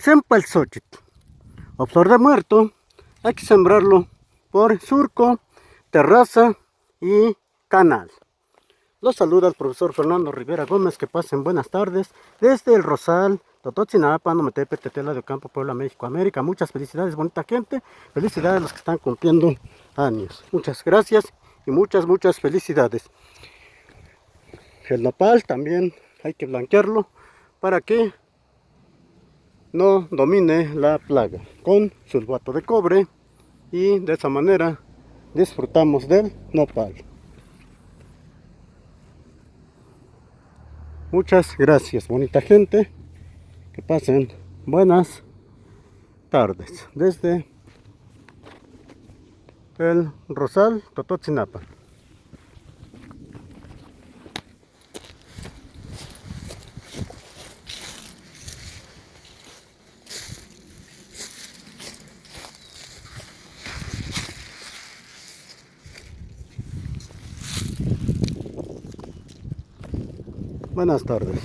Cempalxochitl o flor de muerto, hay que sembrarlo por surco, terraza y canal. Los saluda el profesor Fernando Rivera Gómez. Que pasen buenas tardes desde el Rosal, Tototzinapa, Nometepe, Tetela de Ocampo, Puebla, México, América. Muchas felicidades, bonita gente. Felicidades a los que están cumpliendo años. Muchas gracias y muchas felicidades. El nopal también hay que blanquearlo para que no domine la plaga con sulfato de cobre, y de esa manera disfrutamos del nopal. Muchas gracias, bonita gente. Que pasen buenas tardes desde el Rosal, Tototzinapa. Buenas tardes.